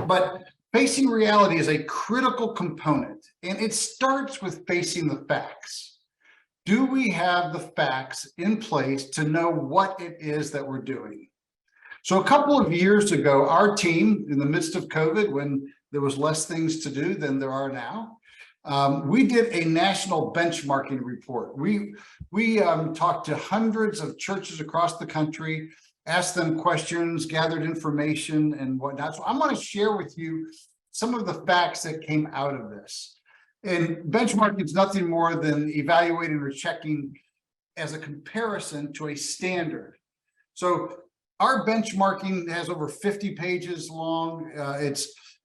But facing reality is a critical component, and it starts with facing the facts. Do we have the facts in place to know what it is that we're doing? So a couple of years ago, our team, in the midst of COVID, when there was less things to do than there are now, we did a national benchmarking report. We talked to hundreds of churches across the country, asked them questions, gathered information and whatnot. So I want to share with you some of the facts that came out of this. And benchmarking is nothing more than evaluating or checking as a comparison to a standard. So our benchmarking has over 50 pages long.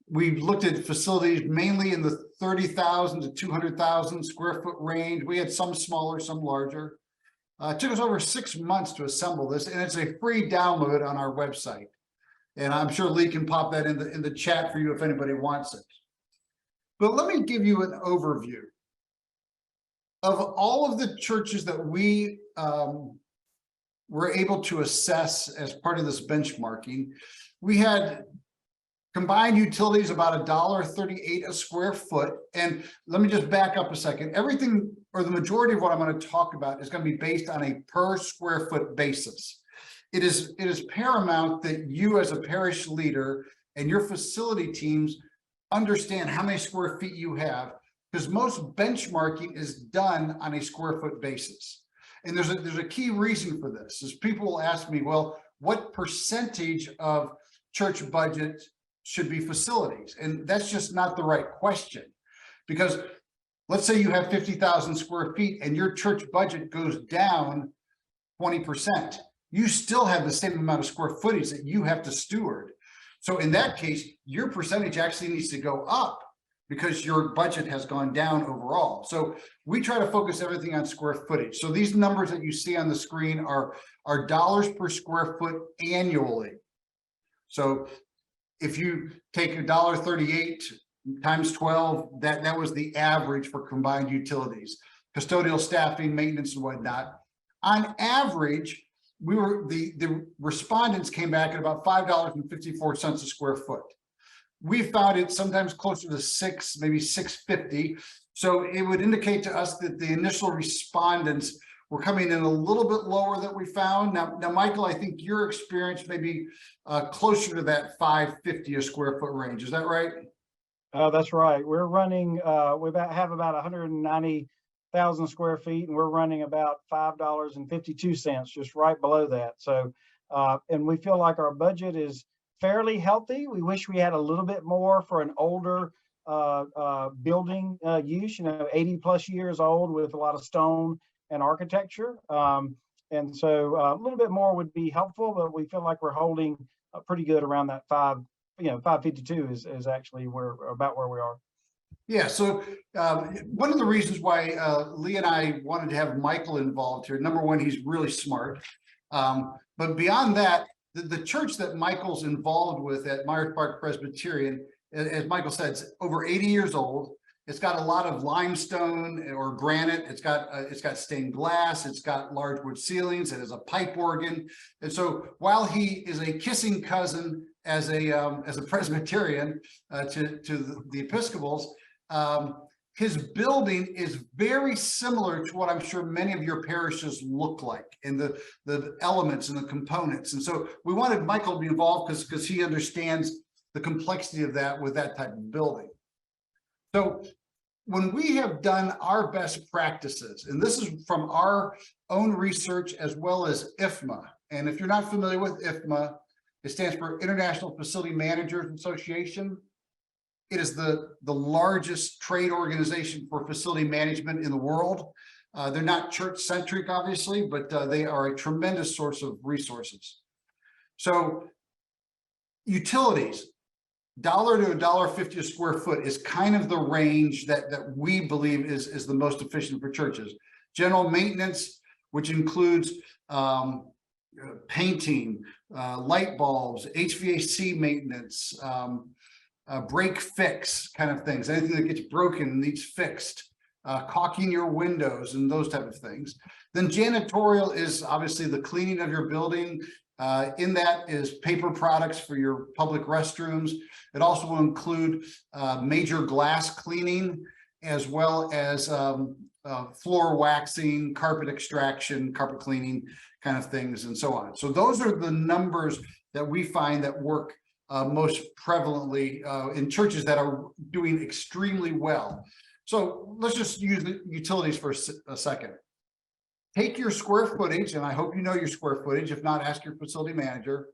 We've looked at facilities mainly in the 30,000 to 200,000 square foot range. We had some smaller, some larger. It took us over 6 months to assemble this, and it's a free download on our website. And I'm sure Lee can pop that in the chat for you if anybody wants it. But let me give you an overview of all of the churches that we were able to assess as part of this benchmarking. We had combined utilities about $1.38 a square foot. And let me just back up a second. Everything, or the majority of what I'm going to talk about, is going to be based on a per square foot basis. It is paramount that you as a parish leader and your facility teams understand how many square feet you have, because most benchmarking is done on a square foot basis. And there's a key reason for this, is people will ask me, well, what percentage of church budget should be facilities? And that's just not the right question, because let's say you have 50,000 square feet and your church budget goes down 20%. You still have the same amount of square footage that you have to steward. So in that case, your percentage actually needs to go up because your budget has gone down overall. So we try to focus everything on square footage. So these numbers that you see on the screen are dollars per square foot annually. So if you take $1.38 times 12, that was the average for combined utilities, custodial staffing, maintenance, and whatnot. On average, the respondents came back at about $5.54 a square foot. We found it sometimes closer to $6, maybe $6.50. So it would indicate to us that the initial respondents were coming in a little bit lower than we found. Now, Michael, I think your experience may be closer to that $5.50 a square foot range. Is that right? That's right. We're running, we have about 190,000 square feet, and we're running about $5.52, just right below that. So, and we feel like our budget is fairly healthy. We wish we had a little bit more for an older building use, 80 plus years old with a lot of stone and architecture. And so a little bit more would be helpful, but we feel like we're holding pretty good around that 552 is actually about where we are. Yeah, so one of the reasons why Lee and I wanted to have Michael involved here, number one, he's really smart. But beyond that, the church that Michael's involved with at Myers Park Presbyterian, as Michael said, it's over 80 years old. It's got a lot of limestone or granite. It's got stained glass. It's got large wood ceilings. It has a pipe organ. And so while he is a kissing cousin as a Presbyterian to the Episcopals, his building is very similar to what I'm sure many of your parishes look like in the elements and the components. And so we wanted Michael to be involved because he understands the complexity of that with that type of building. So when we have done our best practices, and this is from our own research as well as IFMA, and if you're not familiar with IFMA, it stands for International Facility Managers Association. It is the largest trade organization for facility management in the world. They're not church-centric, obviously, but they are a tremendous source of resources. So utilities, $1 to $1.50 a square foot is kind of the range that we believe is the most efficient for churches. General maintenance, which includes painting, light bulbs, HVAC maintenance, break fix kind of things, anything that gets broken needs fixed. caulking your windows and those type of things. Then janitorial is obviously the cleaning of your building. In that is paper products for your public restrooms. It also will include major glass cleaning, as well as floor waxing, carpet extraction, carpet cleaning kind of things, and so on. So those are the numbers that we find that work most prevalently in churches that are doing extremely well. So let's just use the utilities for a second. Take your square footage, and I hope you know your square footage. If not, ask your facility manager.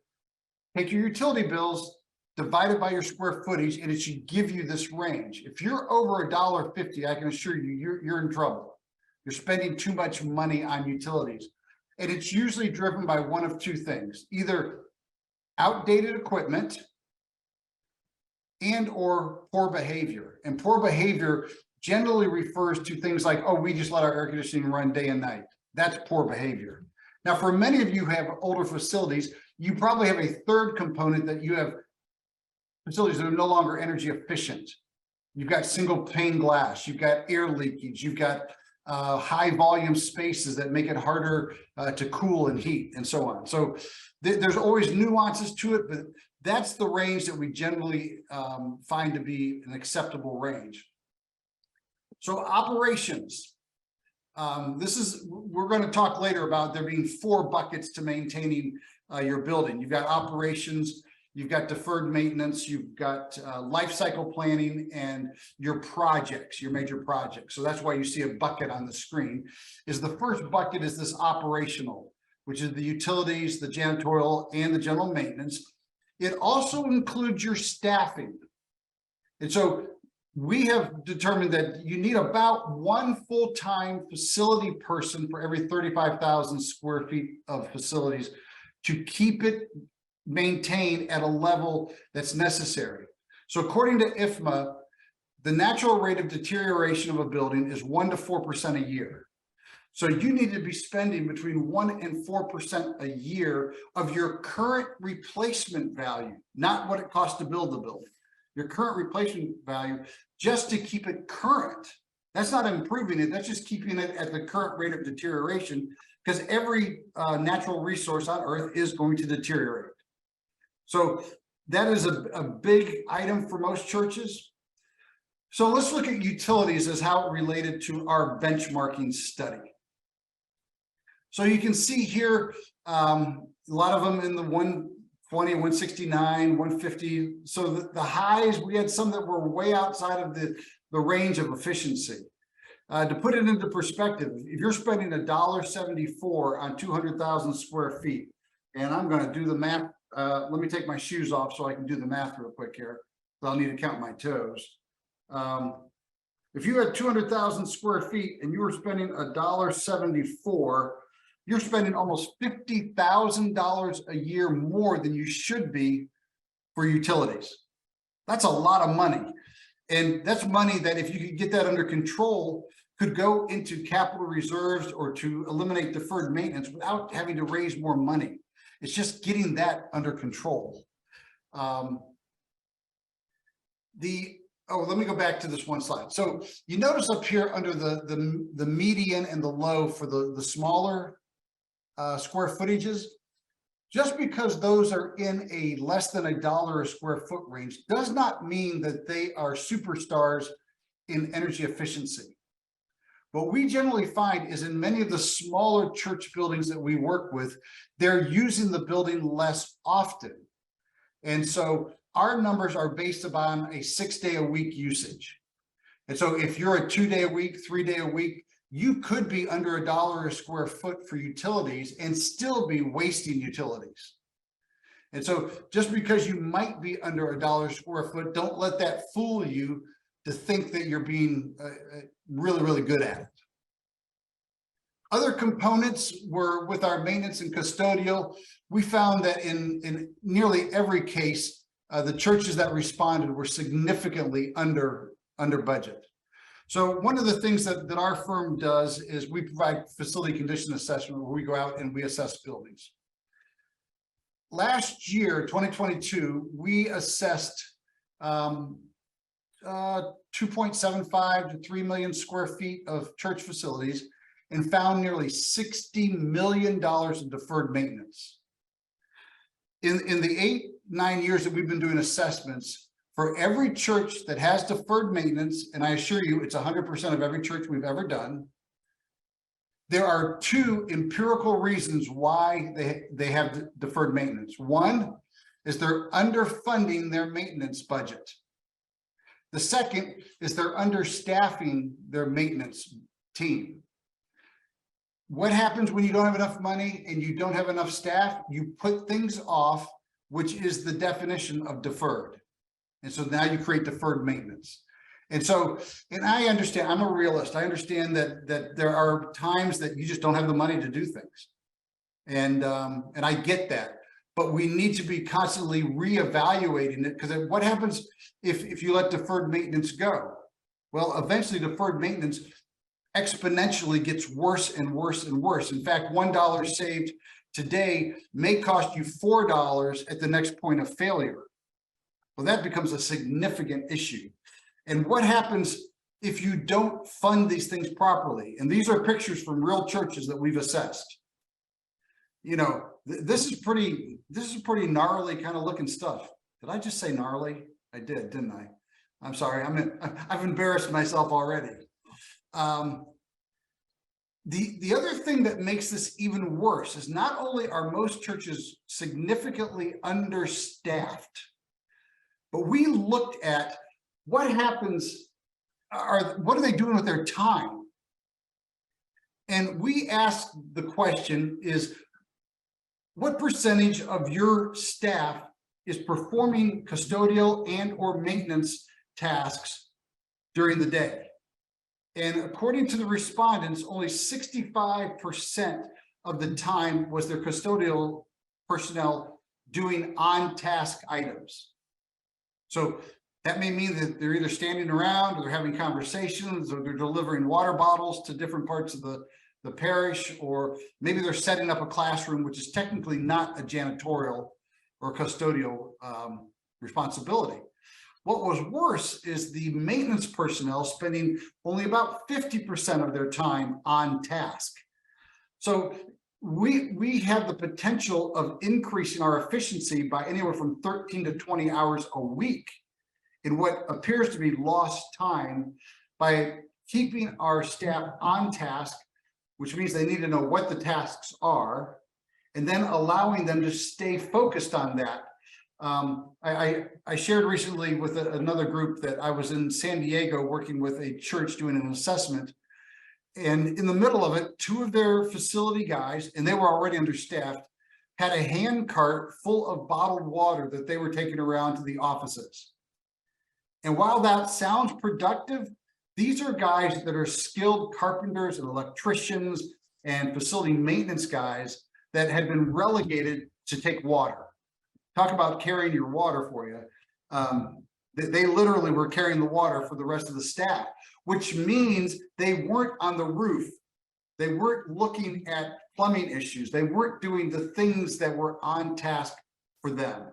Take your utility bills, divide it by your square footage, and it should give you this range. If you're over $1.50, I can assure you, you're in trouble. You're spending too much money on utilities. And it's usually driven by one of two things: either outdated equipment and or poor behavior. And poor behavior generally refers to things like, oh, we just let our air conditioning run day and night. That's poor behavior. Now, for many of you who have older facilities, you probably have a third component, that you have facilities that are no longer energy efficient. You've got single pane glass, you've got air leakage, you've got high volume spaces that make it harder to cool and heat, and so on. So there's always nuances to it, but that's the range that we generally find to be an acceptable range. So operations. We're going to talk later about there being 4 buckets to maintaining your building. You've got operations, you've got deferred maintenance, you've got life cycle planning, and your projects, your major projects. So that's why you see a bucket on the screen. The first bucket is this operational, which is the utilities, the janitorial, and the general maintenance. It also includes your staffing. And so we have determined that you need about 1 full-time facility person for every 35,000 square feet of facilities to keep it maintained at a level that's necessary. So according to IFMA, the natural rate of deterioration of a building is 1 to 4% a year. So you need to be spending between 1 and 4% a year of your current replacement value, not what it costs to build the building. Your current replacement value, just to keep it current. That's not improving it, that's just keeping it at the current rate of deterioration, because every natural resource on Earth is going to deteriorate. So that is a big item for most churches. So let's look at utilities as how it related to our benchmarking study. So you can see here, a lot of them in the 120, 169, 150. So the highs, we had some that were way outside of the range of efficiency. To put it into perspective, if you're spending $1.74 on 200,000 square feet, and I'm going to do the math. Let me take my shoes off so I can do the math real quick here. So I'll need to count my toes. If you had 200,000 square feet and you were spending $1.74, you're spending almost $50,000 a year more than you should be for utilities. That's a lot of money. And that's money that, if you could get that under control, could go into capital reserves or to eliminate deferred maintenance without having to raise more money. It's just getting that under control. Let me go back to this one slide. So you notice up here under the median and the low for the smaller square footages, just because those are in a less than $1 a square foot range does not mean that they are superstars in energy efficiency. What we generally find is in many of the smaller church buildings that we work with, they're using the building less often. And so our numbers are based upon a 6-day-a-week usage. And so if you're a 2-day-a-week, 3-day-a-week, you could be under $1 a square foot for utilities and still be wasting utilities. And so just because you might be under $1 a square foot, don't let that fool you to think that you're being really, really good at it. Other components were with our maintenance and custodial. We found that in nearly every case, the churches that responded were significantly under budget. So one of the things that our firm does is we provide facility condition assessment, where we go out and we assess buildings. Last year, 2022, we assessed 2.75 to 3 million square feet of church facilities and found nearly $60 million in deferred maintenance. In the 8-9 years that we've been doing assessments, for every church that has deferred maintenance, and I assure you it's 100% of every church we've ever done, there are 2 empirical reasons why they have deferred maintenance. One is they're underfunding their maintenance budget. The second is they're understaffing their maintenance team. What happens when you don't have enough money and you don't have enough staff? You put things off, which is the definition of deferred. And so now you create deferred maintenance. And so, and I understand, I'm a realist. I understand that there are times that you just don't have the money to do things. And I get that, but we need to be constantly reevaluating it, because what happens if you let deferred maintenance go? Well, eventually deferred maintenance exponentially gets worse and worse and worse. In fact, $1 saved today may cost you $4 at the next point of failure. Well, that becomes a significant issue. And what happens if you don't fund these things properly? And these are pictures from real churches that we've assessed. You know, this is pretty gnarly kind of looking stuff. Did I just say gnarly? I did, didn't I? I'm sorry. I've embarrassed myself already. The other thing that makes this even worse is not only are most churches significantly understaffed, but we looked at what happens, what are they doing with their time? And we asked the question is, what percentage of your staff is performing custodial and or maintenance tasks during the day? And according to the respondents, only 65% of the time was their custodial personnel doing on-task items. So that may mean that they're either standing around, or they're having conversations, or they're delivering water bottles to different parts of the parish, or maybe they're setting up a classroom, which is technically not a janitorial or custodial responsibility. What was worse is the maintenance personnel spending only about 50% of their time on task. So we have the potential of increasing our efficiency by anywhere from 13 to 20 hours a week in what appears to be lost time by keeping our staff on task, which means they need to know what the tasks are, and then allowing them to stay focused on that. I shared recently with another group that I was in San Diego working with a church doing an assessment. And in the middle of it, 2 of their facility guys, and they were already understaffed, had a hand cart full of bottled water that they were taking around to the offices. And while that sounds productive, these are guys that are skilled carpenters and electricians and facility maintenance guys that had been relegated to take water. Talk about carrying your water for you. They literally were carrying the water for the rest of the staff, which means they weren't on the roof. They weren't looking at plumbing issues. They weren't doing the things that were on task for them.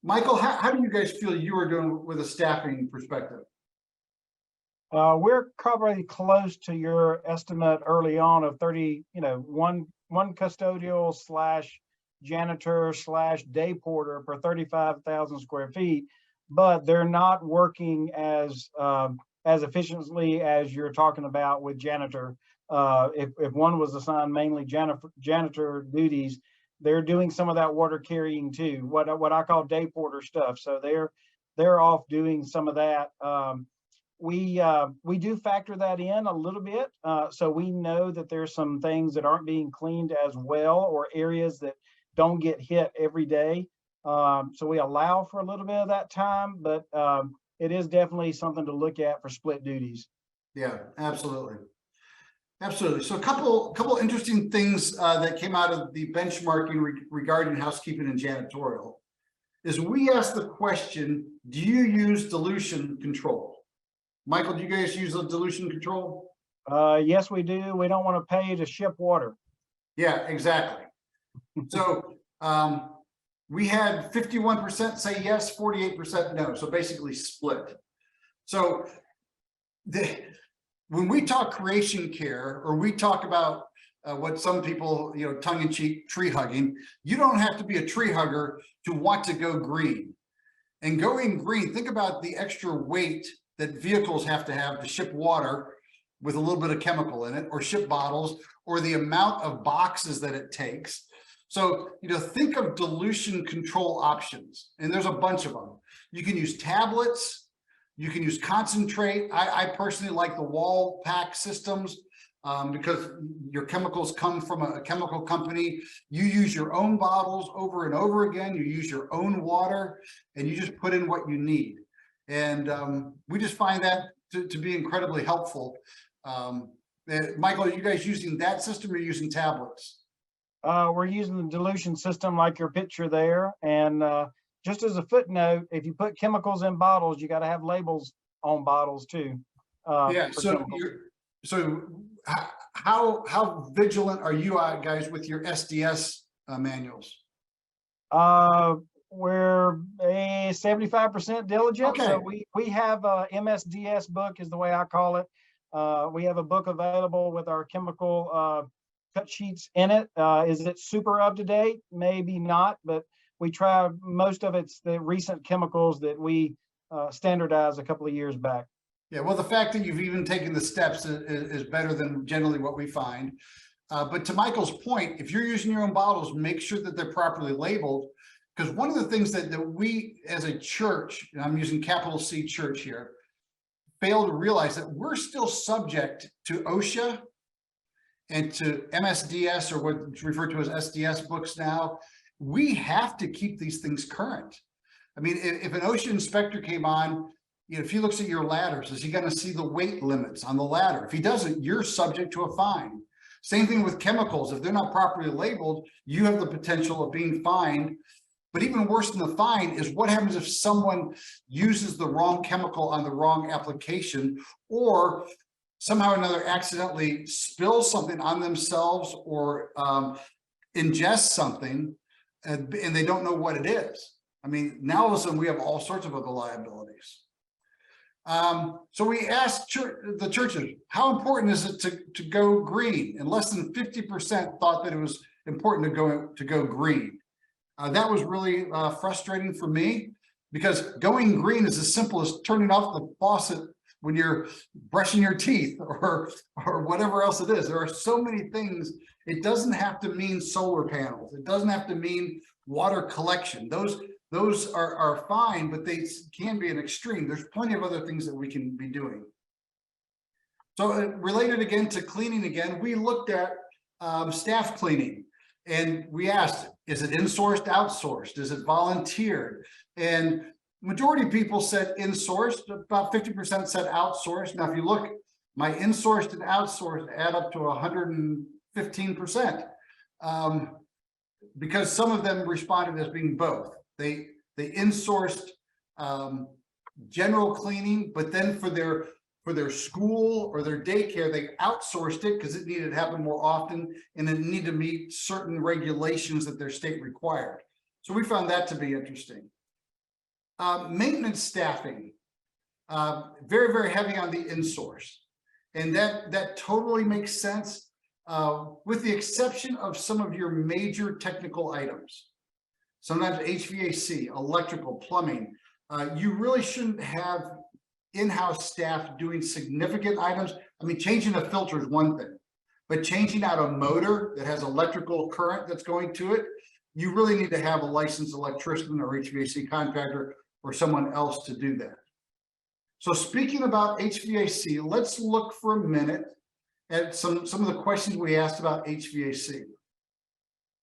Michael, how do you guys feel you are doing with a staffing perspective? We're probably close to your estimate early on of 30, one custodial / janitor / day porter per 35,000 square feet, but they're not working as efficiently as you're talking about with janitor. If one was assigned mainly janitor duties, they're doing some of that water carrying too, what I call day porter stuff. So they're off doing some of that. We do factor that in a little bit. So we know that there's some things that aren't being cleaned as well, or areas that don't get hit every day. So we allow for a little bit of that time, but it is definitely something to look at for split duties. Yeah, absolutely. Absolutely. So a couple interesting things that came out of the benchmarking regarding housekeeping and janitorial is we asked the question, do you use dilution control? Michael, do you guys use a dilution control? Yes, we do. We don't want to pay to ship water. Yeah, exactly. So we had 51% say yes, 48% no. So basically split. So when we talk creation care, or we talk about what some people, tongue-in-cheek tree hugging, you don't have to be a tree hugger to want to go green. And going green, think about the extra weight that vehicles have to ship water with a little bit of chemical in it, or ship bottles, or the amount of boxes that it takes. So, think of dilution control options, and there's a bunch of them. You can use tablets, you can use concentrate. I personally like the wall pack systems because your chemicals come from a chemical company. You use your own bottles over and over again. You use your own water, and you just put in what you need. And we just find that to be incredibly helpful. Michael, are you guys using that system or using tablets? We're using the dilution system like your picture there. And just as a footnote, if you put chemicals in bottles, you got to have labels on bottles too. So how vigilant are you guys with your SDS manuals? We're a 75% diligent. Okay. So we have a MSDS book is the way I call it. We have a book available with our chemical cut sheets in it. Is it super up to date? Maybe not, but we try. Most of it's the recent chemicals that we standardized a couple of years back. Yeah, well, the fact that you've even taken the steps is better than generally what we find. But to Michael's point, if you're using your own bottles, make sure that they're properly labeled. Because one of the things that we as a church, and I'm using capital C church here, fail to realize that we're still subject to OSHA and to MSDS, or what's referred to as SDS books now. We have to keep these things current. I mean, if an OSHA inspector came on, if he looks at your ladders, is he going to see the weight limits on the ladder? If he doesn't, you're subject to a fine. Same thing with chemicals. If they're not properly labeled, you have the potential of being fined. But even worse than the fine is what happens if someone uses the wrong chemical on the wrong application, or somehow or another accidentally spills something on themselves, or ingest something and they don't know what it is. I mean, now all of a sudden we have all sorts of other liabilities. So we asked the churches, how important is it to go green? And less than 50% thought that it was important to go green. That was really frustrating for me, because going green is as simple as turning off the faucet when you're brushing your teeth, or whatever else it is. There are so many things. It doesn't have to mean solar panels. It doesn't have to mean water collection. Those are fine, but they can be an extreme. There's plenty of other things that we can be doing. So related again to cleaning again, we looked at staff cleaning, and we asked, is it insourced, outsourced? Is it volunteered? And majority of people said insourced, about 50% said outsourced. Now, if you look, my insourced and outsourced add up to 115%, because some of them responded as being both. They insourced general cleaning, but then for their school or their daycare, they outsourced it because it needed to happen more often, and it needed to meet certain regulations that their state required. So we found that to be interesting. Maintenance staffing, very, very heavy on the insource. And that totally makes sense, with the exception of some of your major technical items. Sometimes HVAC, electrical, plumbing, you really shouldn't have in-house staff doing significant items. I mean, changing a filter is one thing, but changing out a motor that has electrical current that's going to it, you really need to have a licensed electrician or HVAC contractor or someone else to do that. So speaking about HVAC, let's look for a minute at some of the questions we asked about HVAC.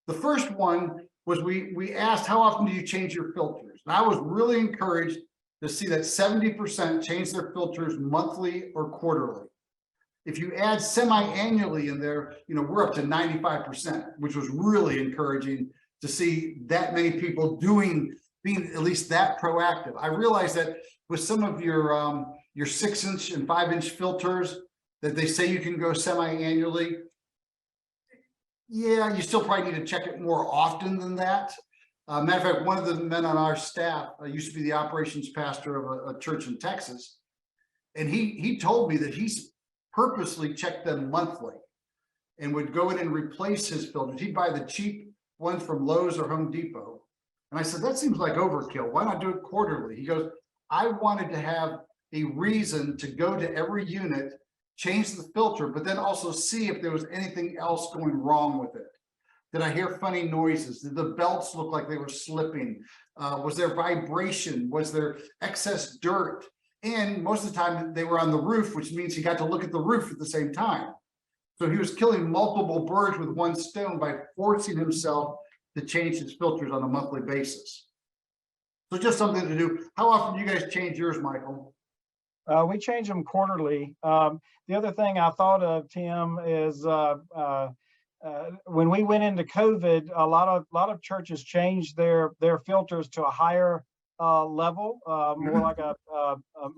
The first one was we asked, how often do you change your filters? And I was really encouraged to see that 70% change their filters monthly or quarterly. If you add semi-annually in there, we're up to 95%, which was really encouraging to see that many people being at least that proactive. I realized that with some of your 6-inch and 5-inch filters that they say you can go semi-annually, yeah, you still probably need to check it more often than that. Matter of fact, one of the men on our staff used to be the operations pastor of a church in Texas. And he told me that he's purposely checked them monthly and would go in and replace his filters. He'd buy the cheap ones from Lowe's or Home Depot. And I said, that seems like overkill. Why not do it quarterly? He goes, I wanted to have a reason to go to every unit, change the filter, but then also see if there was anything else going wrong with it. Did I hear funny noises? Did the belts look like they were slipping? Was there vibration? Was there excess dirt? And most of the time they were on the roof, which means he got to look at the roof at the same time. So he was killing multiple birds with one stone by forcing himself to change his filters on a monthly basis. So just something to do. How often do you guys change yours, Michael? We change them quarterly. The other thing I thought of, Tim, is when we went into COVID, a lot of churches changed their filters to a higher level, more like a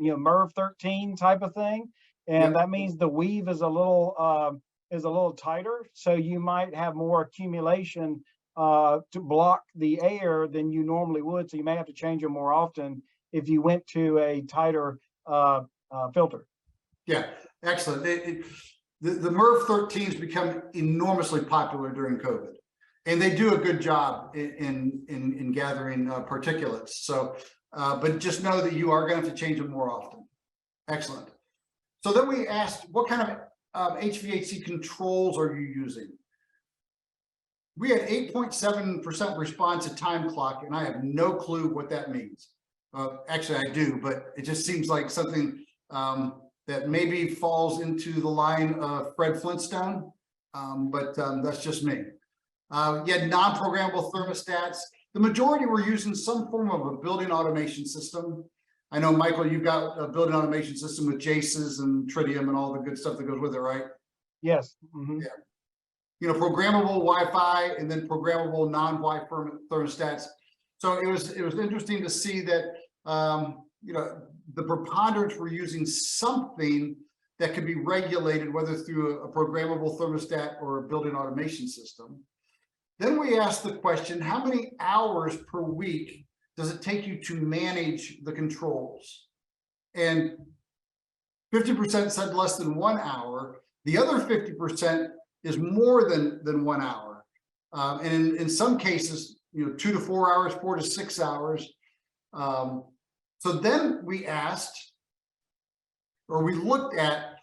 MERV 13 type of thing, and that means the weave is a little tighter, so you might have more accumulation to block the air than you normally would. So you may have to change them more often if you went to a tighter filter. Yeah, excellent. The MERV 13s become enormously popular during COVID, and they do a good job in gathering particulates. So, but just know that you are going to have to change them more often. Excellent. So then we asked, what kind of HVAC controls are you using? We had 8.7% response to time clock, and I have no clue what that means. Actually, I do, but it just seems like something that maybe falls into the line of Fred Flintstone, but that's just me. You had non-programmable thermostats. The majority were using some form of a building automation system. I know, Michael, you've got a building automation system with JACEs and Tritium and all the good stuff that goes with it, right? Yes. Mm-hmm. Yeah. You know, programmable Wi-Fi and then programmable non-Wi-Fi thermostats. So it was interesting to see that you know, the preponderance were using something that could be regulated, whether through a programmable thermostat or a building automation system. Then we asked the question, how many hours per week does it take you to manage the controls? And 50% said less than 1 hour. The other 50% is more than 1 hour. And in some cases, you know, 2 to 4 hours, 4 to 6 hours. So then we asked, or we looked at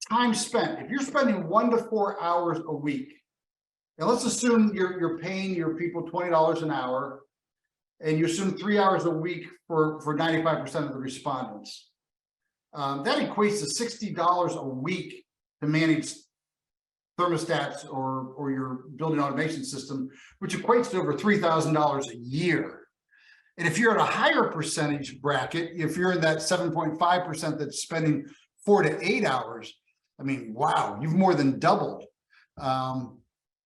time spent. If you're spending 1 to 4 hours a week, and let's assume you're paying your people $20 an hour, and you assume 3 hours a week for 95% of the respondents. That equates to $60 a week to manage thermostats or your building automation system, which equates to over $3,000 a year. And if you're at a higher percentage bracket, if you're in that 7.5% that's spending 4 to 8 hours, I mean, wow, you've more than doubled.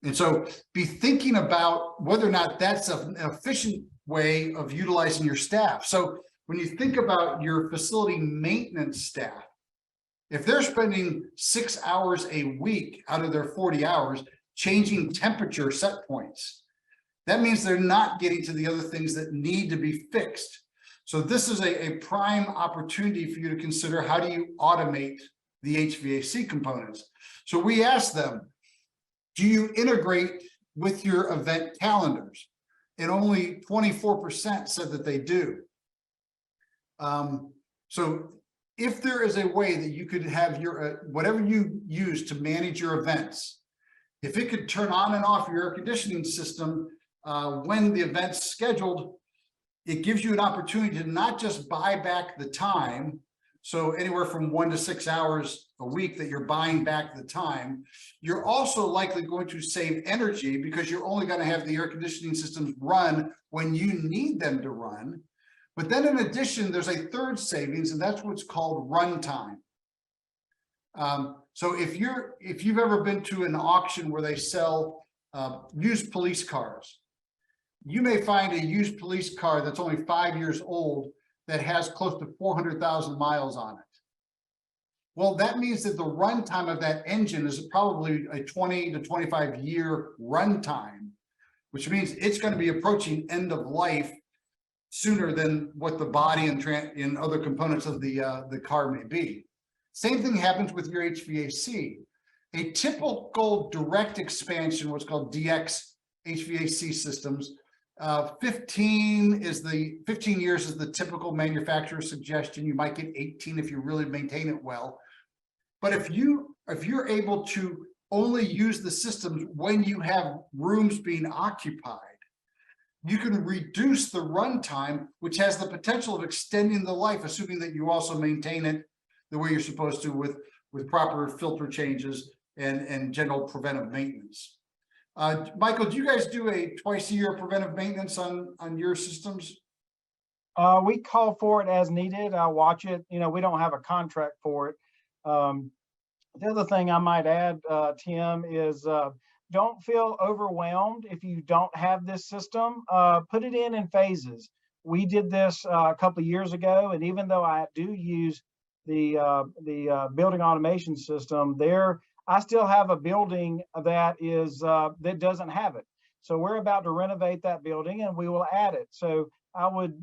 And so be thinking about whether or not that's an efficient way of utilizing your staff. So when you think about your facility maintenance staff, if they're spending 6 hours a week out of their 40 hours changing temperature set points, that means they're not getting to the other things that need to be fixed. So this is a prime opportunity for you to consider, how do you automate the HVAC components? So we asked them, do you integrate with your event calendars? And only 24% said that they do. So if there is a way that you could have your whatever you use to manage your events, if it could turn on and off your air conditioning system when the event's scheduled, it gives you an opportunity to not just buy back the time, so anywhere from 1 to 6 hours a week that you're buying back the time, you're also likely going to save energy because you're only going to have the air conditioning systems run when you need them to run. But then in addition, there's a third savings, and that's what's called runtime. So if you've ever been to an auction where they sell used police cars, you may find a used police car that's only 5 years old that has close to 400,000 miles on it. Well, that means that the runtime of that engine is probably a 20 to 25 year runtime. which means it's going to be approaching end of life sooner than what the body and other components of the car may be. Same thing happens with your HVAC. A typical direct expansion, what's called DX HVAC systems, 15 years is the typical manufacturer suggestion. You might get 18 if you really maintain it well. But if you're able to only use the systems when you have rooms being occupied, you can reduce the runtime, which has the potential of extending the life, assuming that you also maintain it the way you're supposed to with proper filter changes and general preventive maintenance. Michael, do you guys do a twice-a-year preventive maintenance on your systems? We call for it as needed. I watch it. You know, we don't have a contract for it. The other thing I might add, Tim, is don't feel overwhelmed if you don't have this system. Put it in phases. We did this a couple of years ago, and even though I do use the building automation system, I still have a building that that doesn't have it. So we're about to renovate that building, and we will add it. So I would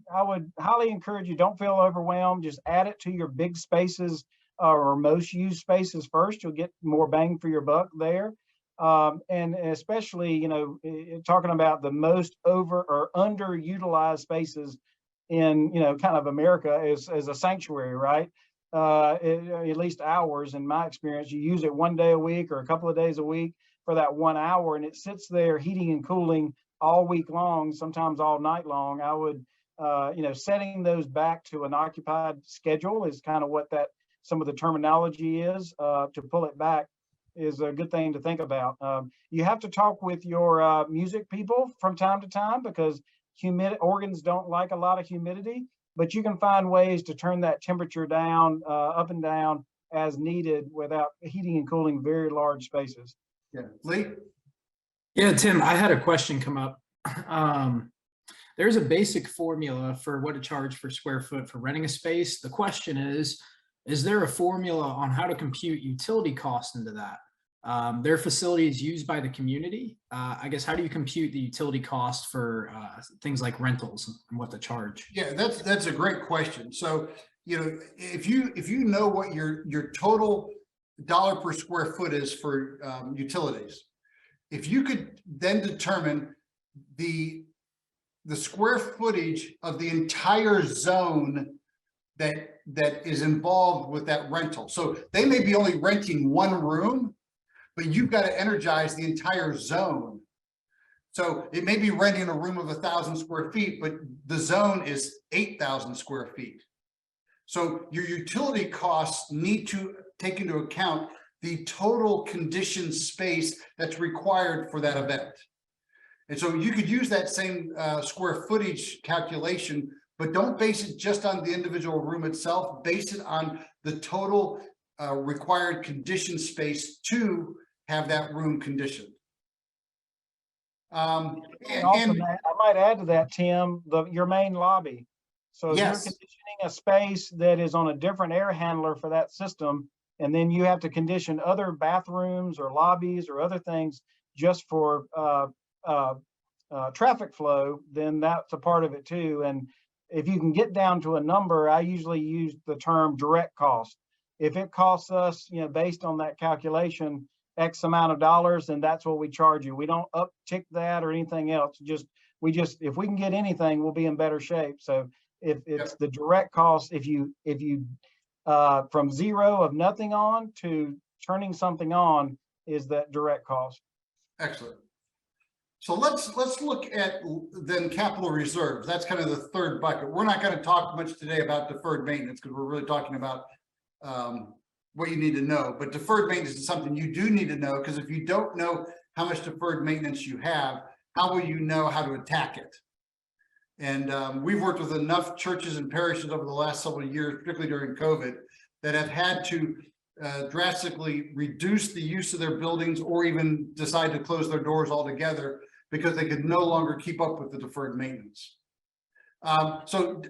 highly encourage you, don't feel overwhelmed. Just add it to your big spaces or most used spaces first. You'll get more bang for your buck there. And especially, you know, talking about the most over or underutilized spaces in, you know, kind of America is a sanctuary, right? At least hours, in my experience, you use it one day a week or a couple of days a week for that 1 hour, and it sits there heating and cooling all week long, sometimes all night long. I would, you know, setting those back to an occupied schedule is kind of what some of the terminology is. To pull it back is a good thing to think about. You have to talk with your music people from time to time, because organs don't like a lot of humidity, but you can find ways to turn that temperature down, up and down as needed without heating and cooling very large spaces. Yeah, Lee? Yeah, Tim, I had a question come up. There's a basic formula for what to charge per square foot for renting a space. The question is there a formula on how to compute utility costs into that? Their facility is used by the community. I guess, how do you compute the utility cost for things like rentals and what to charge? Yeah, that's a great question. So, you know, if you know what your total dollar per square foot is for utilities, if you could then determine the square footage of the entire zone that is involved with that rental. So they may be only renting one room, but you've got to energize the entire zone. So it may be renting a room of 1,000 square feet, but the zone is 8,000 square feet. So your utility costs need to take into account the total conditioned space that's required for that event. And so you could use that same square footage calculation, but don't base it just on the individual room itself. Base it on the total required conditioned space to have that room conditioned. I might add to that, Tim, your main lobby. So if you're conditioning a space that is on a different air handler for that system, and then you have to condition other bathrooms or lobbies or other things just for traffic flow, then that's a part of it too. And if you can get down to a number, I usually use the term direct cost. If it costs us, you know, based on that calculation, X amount of dollars, then that's what we charge you. We don't uptick that or anything else. If we can get anything, we'll be in better shape. So if it's the direct cost, if you from zero of nothing on to turning something on is that direct cost. Excellent. So let's look at then capital reserves. That's kind of the third bucket. We're not going to talk much today about deferred maintenance because we're really talking about what you need to know. But deferred maintenance is something you do need to know, because if you don't know how much deferred maintenance you have, how will you know how to attack it? And we've worked with enough churches and parishes over the last several years, particularly during COVID, that have had to drastically reduce the use of their buildings or even decide to close their doors altogether because they could no longer keep up with the deferred maintenance. So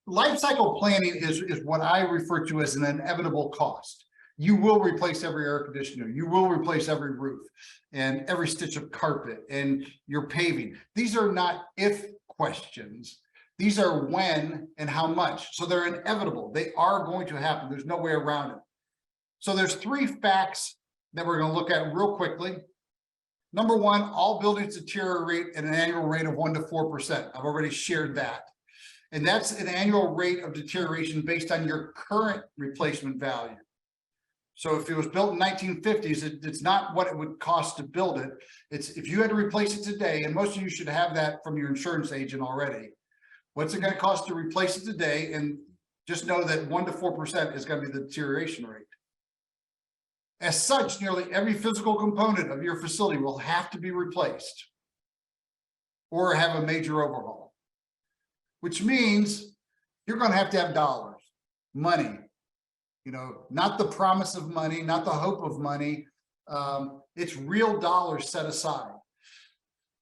life cycle planning is what I refer to as an inevitable cost. You will replace every air conditioner. You will replace every roof and every stitch of carpet and your paving. These are not if questions. These are when and how much. So they're inevitable. They are going to happen. There's no way around it. So there's 3 facts that we're going to look at real quickly. Number one, all buildings deteriorate at an annual rate of 1 to 4%. I've already shared that. And that's an annual rate of deterioration based on your current replacement value. So if it was built in 1950s, it's not what it would cost to build it. It's if you had to replace it today, and most of you should have that from your insurance agent already. What's it going to cost to replace it today? And just know that 1 to 4% is going to be the deterioration rate. As such, nearly every physical component of your facility will have to be replaced or have a major overhaul, which means you're going to have dollars, money, not the promise of money, not the hope of money. It's real dollars set aside.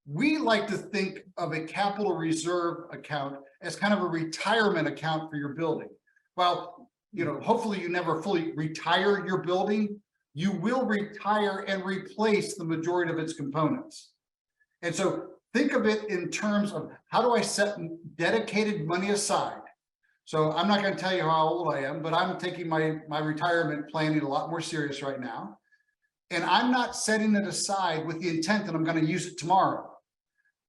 We like to think of a capital reserve account as kind of a retirement account for your building. Well, hopefully you never fully retire your building. You will retire and replace the majority of its components. And so think of it in terms of how do I set dedicated money aside? So I'm not going to tell you how old I am, but I'm taking my retirement planning a lot more serious right now. And I'm not setting it aside with the intent that I'm going to use it tomorrow.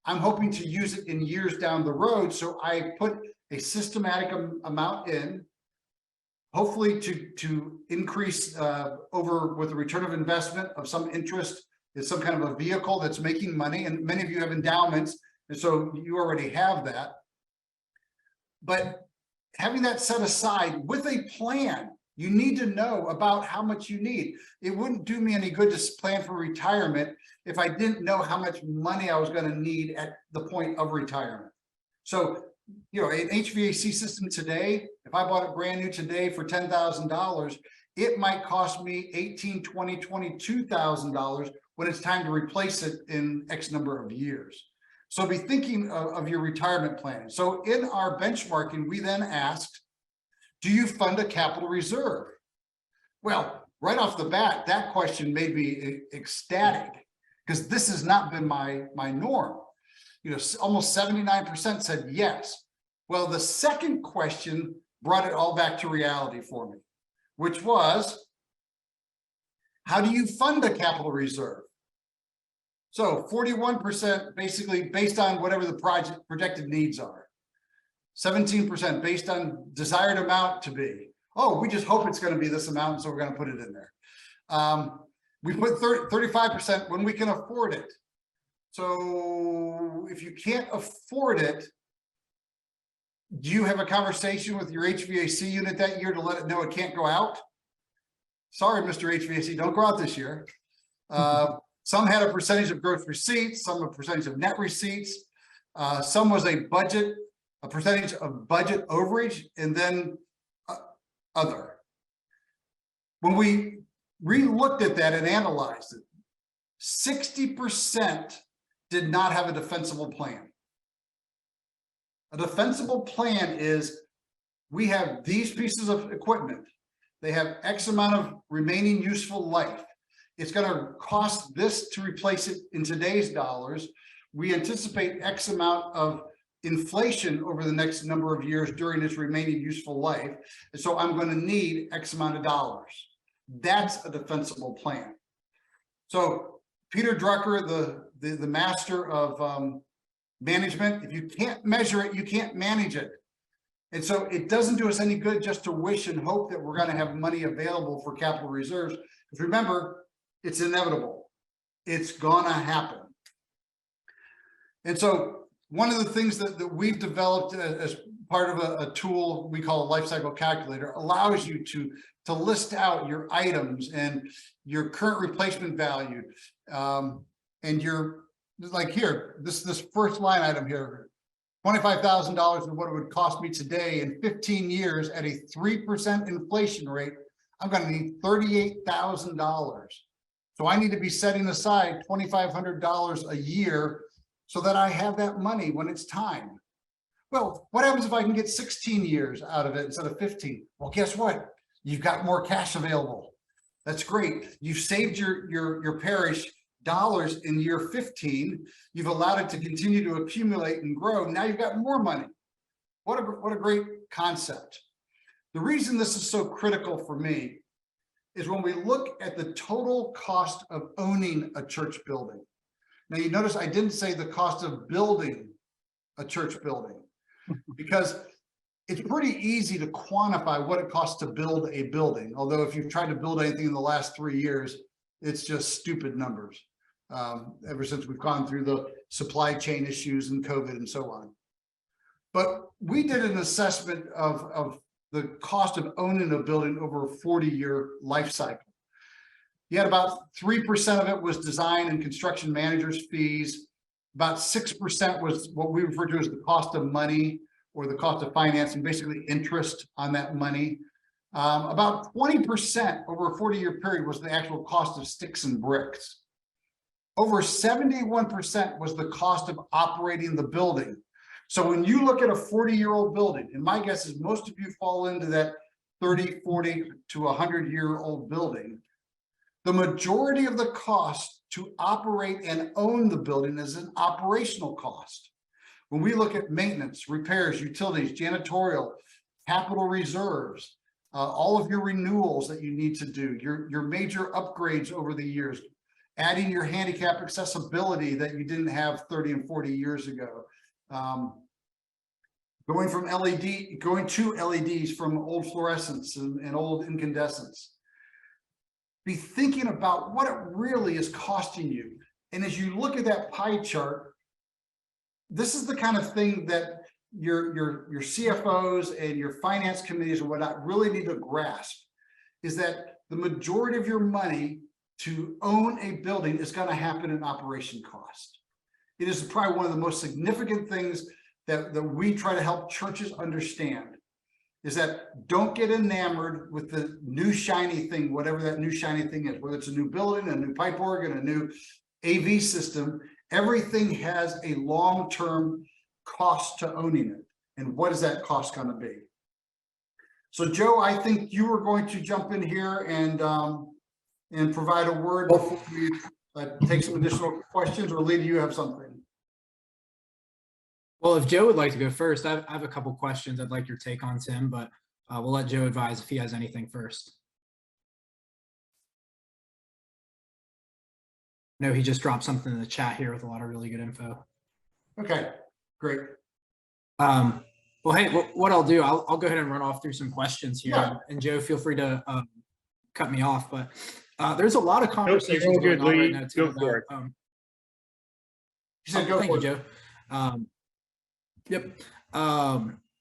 I'm hoping to use it in years down the road. So I put a systematic amount in, hopefully to increase over with the return of investment of some interest. It's some kind of a vehicle that's making money, and many of you have endowments, and so you already have that. But having that set aside with a plan, you need to know about how much you need. It wouldn't do me any good to plan for retirement if I didn't know how much money I was going to need at the point of retirement. So, an HVAC system today, if I bought it brand new today for $10,000, it might cost me $18,000, $20,000, $22,000 when it's time to replace it in X number of years. So be thinking of your retirement planning. So in our benchmarking, we then asked, do you fund a capital reserve? Well, right off the bat, that question made me ecstatic because this has not been my norm. Almost 79% said yes. Well, the second question brought it all back to reality for me, which was, how do you fund a capital reserve? So 41% basically based on whatever the project projected needs are. 17% based on desired amount to be. Oh, we just hope it's going to be this amount, so we're going to put it in there. We put 35% when we can afford it. So if you can't afford it, do you have a conversation with your HVAC unit that year to let it know it can't go out? Sorry, Mr. HVAC, don't go out this year. Some had a percentage of gross receipts, some a percentage of net receipts. Some was a percentage of budget overage, and then other. When we re-looked at that and analyzed it, 60% did not have a defensible plan. A defensible plan is, we have these pieces of equipment. They have X amount of remaining useful life. It's going to cost this to replace it in today's dollars. We anticipate X amount of inflation over the next number of years during its remaining useful life. And so I'm going to need X amount of dollars. That's a defensible plan. So Peter Drucker, the master of management, if you can't measure it, you can't manage it. And so it doesn't do us any good just to wish and hope that we're going to have money available for capital reserves. Because remember, it's inevitable. It's going to happen. And so one of the things that we've developed as part of a tool we call a life cycle calculator allows you to list out your items and your current replacement value. And your, like here, this first line item here, $25,000 is what it would cost me today in 15 years at a 3% inflation rate. I'm going to need $38,000. So I need to be setting aside $2,500 a year so that I have that money when it's time. Well, what happens if I can get 16 years out of it instead of 15? Well, guess what? You've got more cash available. That's great. You've saved your parish dollars in year 15. You've allowed it to continue to accumulate and grow. Now you've got more money. What a great concept. The reason this is so critical for me is when we look at the total cost of owning a church building. Now you notice I didn't say the cost of building a church building, because it's pretty easy to quantify what it costs to build a building. Although if you've tried to build anything in the last 3 years, it's just stupid numbers. Ever since we've gone through the supply chain issues and COVID and so on. But we did an assessment of the cost of owning a building over a 40-year life cycle. You had about 3% of it was design and construction managers' fees. About 6% was what we refer to as the cost of money, or the cost of financing, basically interest on that money. About 20% over a 40-year period was the actual cost of sticks and bricks. Over 71% was the cost of operating the building. So when you look at a 40-year-old building, and my guess is most of you fall into that 30, 40 to 100-year-old building, the majority of the cost to operate and own the building is an operational cost. When we look at maintenance, repairs, utilities, janitorial, capital reserves, all of your renewals that you need to do, your major upgrades over the years, adding your handicap accessibility that you didn't have 30 and 40 years ago, going to LEDs from old fluorescents and old incandescents. Be thinking about what it really is costing you. And as you look at that pie chart, this is the kind of thing that your CFOs and your finance committees and whatnot really need to grasp, is that the majority of your money to own a building is going to happen in operation cost. It is probably one of the most significant things that we try to help churches understand, is that don't get enamored with the new shiny thing, whatever that new shiny thing is, whether it's a new building, a new pipe organ, a new AV system. Everything has a long-term cost to owning it. And what is that cost going to be? So Joe, I think you were going to jump in here and provide a word before we take some additional questions, or Lee, do you have something? Well, if Joe would like to go first, I have a couple questions I'd like your take on, Tim, but we'll let Joe advise if he has anything first. No, he just dropped something in the chat here with a lot of really good info. Okay, great. Well, hey, what I'll do, I'll go ahead and run off through some questions here. Yeah. And Joe, feel free to cut me off, but there's a lot of conversations Nope, going on right Lee. now, too. Go for it. Thank you, Joe. Yep.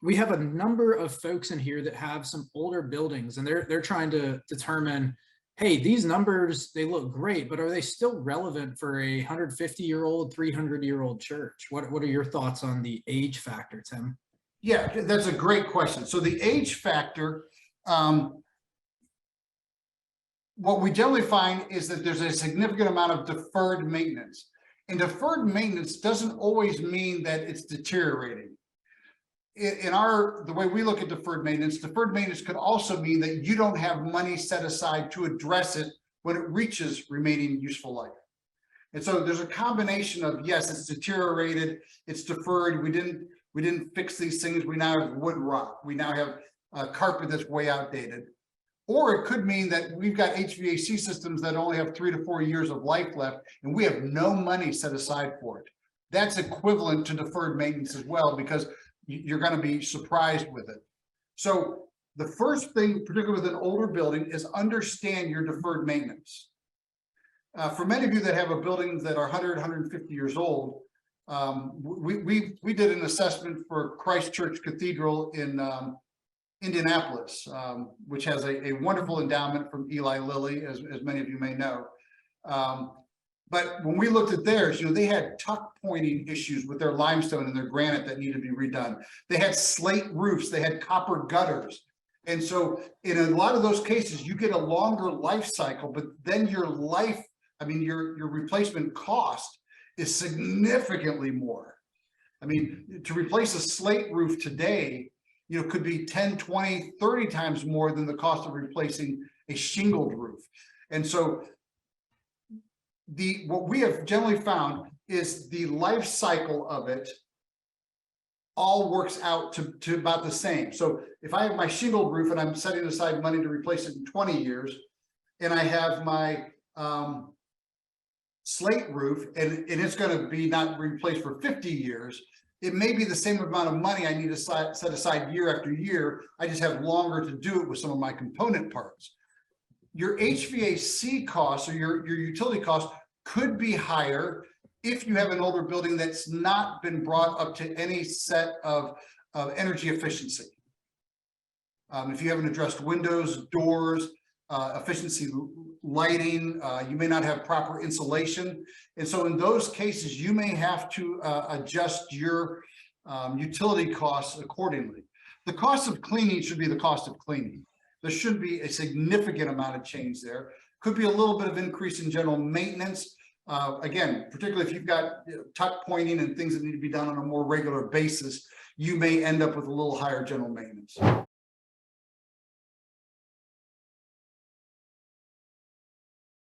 We have a number of folks in here that have some older buildings, and they're trying to determine, hey, these numbers, they look great, but are they still relevant for a 150-year-old, 300-year-old church? What are your thoughts on the age factor, Tim? Yeah, that's a great question. So the age factor, what we generally find is that there's a significant amount of deferred maintenance. And deferred maintenance doesn't always mean that it's deteriorating. In the way we look at deferred maintenance could also mean that you don't have money set aside to address it when it reaches remaining useful life. And so there's a combination of, yes, it's deteriorated, it's deferred, we didn't fix these things, we now have wood rot, we now have a carpet that's way outdated. Or it could mean that we've got HVAC systems that only have 3 to 4 years of life left, and we have no money set aside for it. That's equivalent to deferred maintenance as well, because you're going to be surprised with it. So the first thing, particularly with an older building, is understand your deferred maintenance. For many of you that have a buildings that are 100, 150 years old, we did an assessment for Christ Church Cathedral in Indianapolis, which has a wonderful endowment from Eli Lilly, as many of you may know. But when we looked at theirs, they had tuck pointing issues with their limestone and their granite that needed to be redone. They had slate roofs, they had copper gutters. And so in a lot of those cases, you get a longer life cycle, but then your replacement cost is significantly more. I mean, to replace a slate roof today, could be 10, 20, 30 times more than the cost of replacing a shingled roof. And so what we have generally found is the life cycle of it all works out to about the same. So if I have my shingled roof and I'm setting aside money to replace it in 20 years, and I have my slate roof and it's going to be not replaced for 50 years, it may be the same amount of money I need to set aside year after year. I just have longer to do it with some of my component parts. Your HVAC costs or your utility costs could be higher if you have an older building that's not been brought up to any set of energy efficiency. If you haven't addressed windows, doors, efficiency lighting, you may not have proper insulation. And so in those cases, you may have to adjust your utility costs accordingly. The cost of cleaning should be the cost of cleaning. There should be a significant amount of change there. Could be a little bit of increase in general maintenance. Again, particularly if you've got tuck pointing and things that need to be done on a more regular basis, you may end up with a little higher general maintenance.